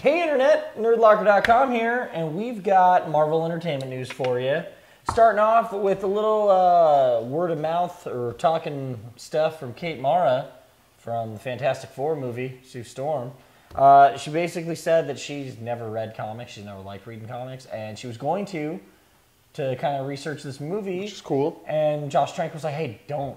Hey Internet, Nerdlocker.com here, and we've got Marvel Entertainment news for you. Starting off with a little word of mouth or talking stuff from Kate Mara from the Fantastic Four movie, Sue Storm. She basically said that she's never read comics, she's never liked reading comics, and she was going to kind of research this movie. Which is cool. And Josh Trank was like, hey, don't,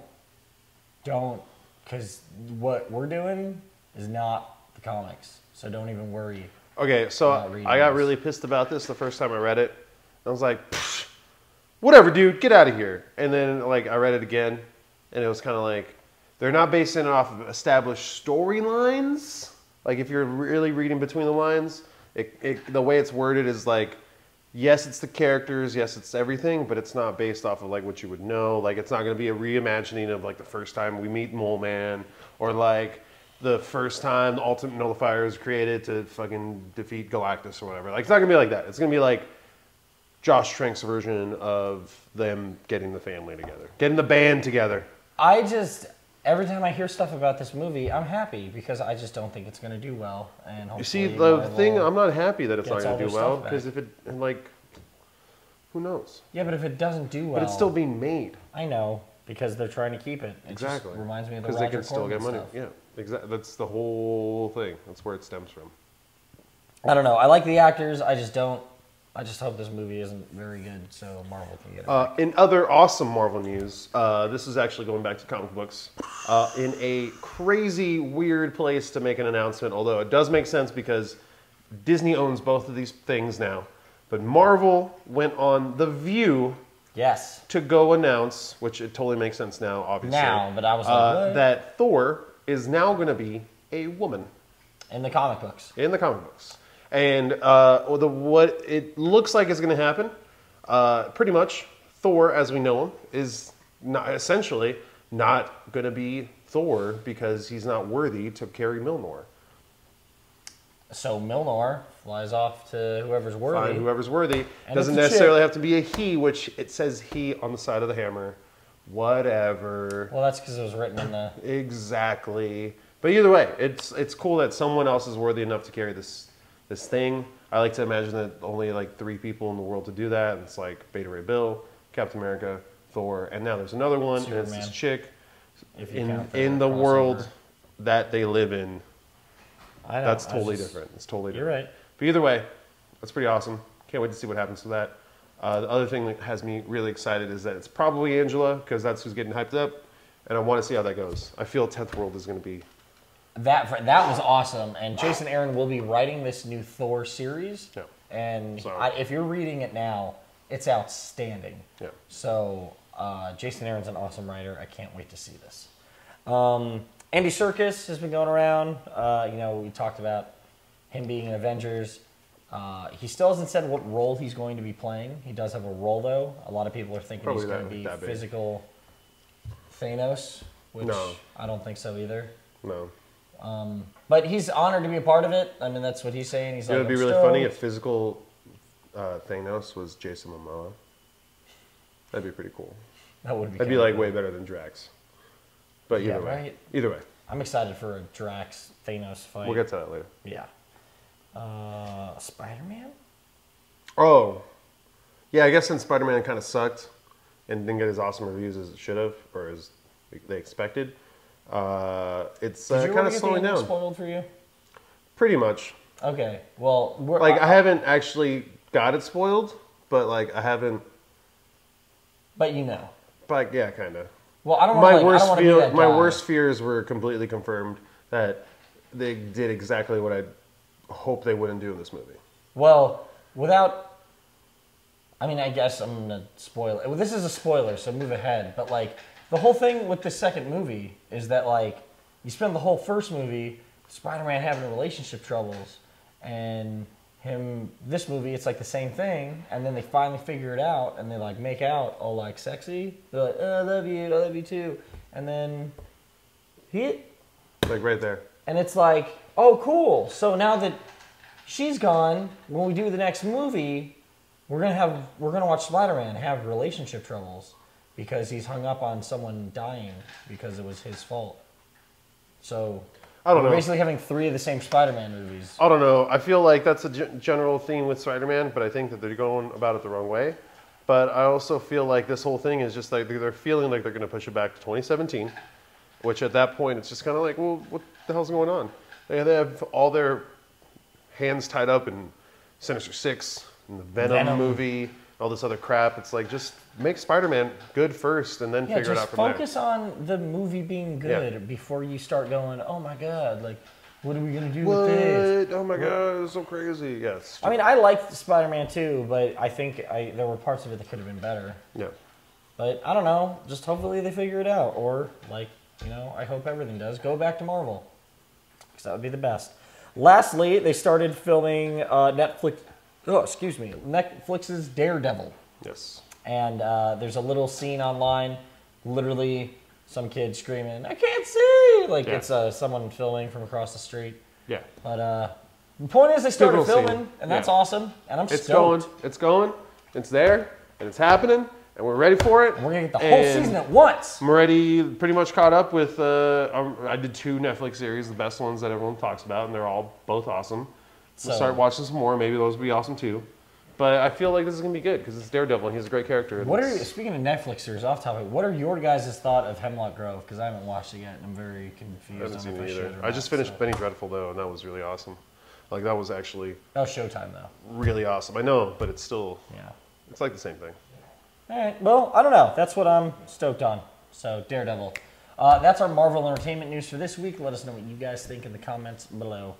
because what we're doing is not the comics, so don't even worry. Okay, so I got really pissed about this the first time I read it. I was like, whatever, dude, get out of here. And then like I read it again, and it was kind of like, they're not basing it off of established storylines. Like if you're really reading between the lines, the way it's worded is like, yes, it's the characters, yes, it's everything, but it's not based off of like what you would know. Like it's not going to be a reimagining of like the first time we meet Mole Man, or like the first time the Ultimate Nullifier is created to fucking defeat Galactus or whatever. Like it's not going to be like that. It's going to be like Josh Trank's version of them getting the family together, getting the band together. Every time I hear stuff about this movie, I'm happy because I just don't think it's going to do well. And you see, the thing, I'm not happy that it's not going to do well because if it, like, who knows? Yeah, but if it doesn't do well, but it's still being made. I know because they're trying to keep it. Exactly. Just reminds me of the because they can still get money. Stuff. Yeah, exactly. That's the whole thing. That's where it stems from. I don't know. I like the actors. I just hope this movie isn't very good, so Marvel can get it. In other awesome Marvel news, this is actually going back to comic books. In a crazy, weird place to make an announcement, although it does make sense because Disney owns both of these things now. But Marvel went on The View to go announce, which it totally makes sense now, obviously. But I was like, what? That Thor is now going to be a woman. In the comic books. In the comic books. And what it looks like is going to happen, pretty much, Thor, as we know him, is essentially not going to be Thor because he's not worthy to carry Mjolnir. So Mjolnir flies off to whoever's worthy. Fine, whoever's worthy. Doesn't necessarily have to be a he, which it says he on the side of the hammer. Whatever. Well, that's because it was written in the... Exactly. But either way, it's cool that someone else is worthy enough to carry this thing. I like to imagine that only like 3 people in the world to do that. It's like Beta Ray Bill, Captain America, Thor, and now there's another one, and it's this chick in the world that they live in. That's totally different. It's totally different. You're right. But either way, that's pretty awesome. Can't wait to see what happens to that. The other thing that has me really excited is that it's probably Angela, because that's who's getting hyped up, and I want to see how that goes. I feel 10th World is going to be... That was awesome, and Jason Aaron will be writing this new Thor series. Yeah. And if you're reading it now, it's outstanding. Yeah. So Jason Aaron's an awesome writer. I can't wait to see this. Andy Serkis has been going around. We talked about him being in Avengers. He still hasn't said what role he's going to be playing. He does have a role, though. A lot of people are thinking he's going to be physical Thanos, which I don't think so either. No. But he's honored to be a part of it. I mean, that's what he's saying. He's like, it would be really funny if physical Thanos was Jason Momoa. That'd be pretty cool. That would be. That'd be like way better than Drax. But either way, right? Either way, I'm excited for a Drax Thanos fight. We'll get to that later. Yeah. Spider-Man. Oh, yeah. I guess since Spider-Man kind of sucked and didn't get as awesome reviews as it should have, or as they expected. It's kind of slowing down. Spoiled for you? Pretty much. Okay. Well, I haven't actually got it spoiled, but like I haven't. But you know. But yeah, kind of. Well, I don't want to be that guy. My worst fears were completely confirmed that they did exactly what I hoped they wouldn't do in this movie. Well, I guess I'm gonna spoil it. Well, this is a spoiler, so move ahead. But like. The whole thing with the second movie is that, like, you spend the whole first movie Spider-Man having relationship troubles, and this movie, it's like the same thing, and then they finally figure it out, and they, like, make out all, like, sexy. They're like, oh, I love you too. And then, like, right there. And it's like, oh, cool. So now that she's gone, when we do the next movie, we're gonna watch Spider-Man have relationship troubles. Because he's hung up on someone dying because it was his fault. So I don't know. We're basically having 3 of the same Spider-Man movies. I don't know. I feel like that's a general theme with Spider-Man, but I think that they're going about it the wrong way. But I also feel like this whole thing is just like they're feeling like they're going to push it back to 2017, which at that point it's just kind of like, well, what the hell's going on? They have all their hands tied up in Sinister Six, and the Venom movie, all this other crap. It's like, just make Spider-Man good first and then figure it out from there. Just focus on the movie being good before you start going, oh my God, like, what are we going to do with this? Oh my God, it's so crazy. Yes. I mean, I liked Spider-Man too, but I think there were parts of it that could have been better. Yeah. But I don't know. Just hopefully they figure it out. Or, like, you know, I hope everything does. Go back to Marvel. Because that would be the best. Lastly, they started filming Netflix's Daredevil. Yes. And there's a little scene online, literally some kid screaming, I can't see! Like, it's someone filming from across the street. Yeah. But the point is they started filming, and that's awesome. And I'm stoked. It's going. It's there. And it's happening. And we're ready for it. And we're going to get the whole season at once. I'm already pretty much caught up with, I did 2 Netflix series, the best ones that everyone talks about, and they're both awesome. We'll start watching some more. Maybe those will be awesome too. But I feel like this is going to be good because it's Daredevil and he's a great character. Speaking of Netflix series, off topic, what are your guys' thought of Hemlock Grove? Because I haven't watched it yet and I'm very confused. I haven't seen it either. I just finished Penny Dreadful though, and that was really awesome. Like, that was actually... That was Showtime though. Really awesome. I know, but it's still... Yeah. It's like the same thing. All right. Well, I don't know. That's what I'm stoked on. So, Daredevil. That's our Marvel Entertainment news for this week. Let us know what you guys think in the comments below.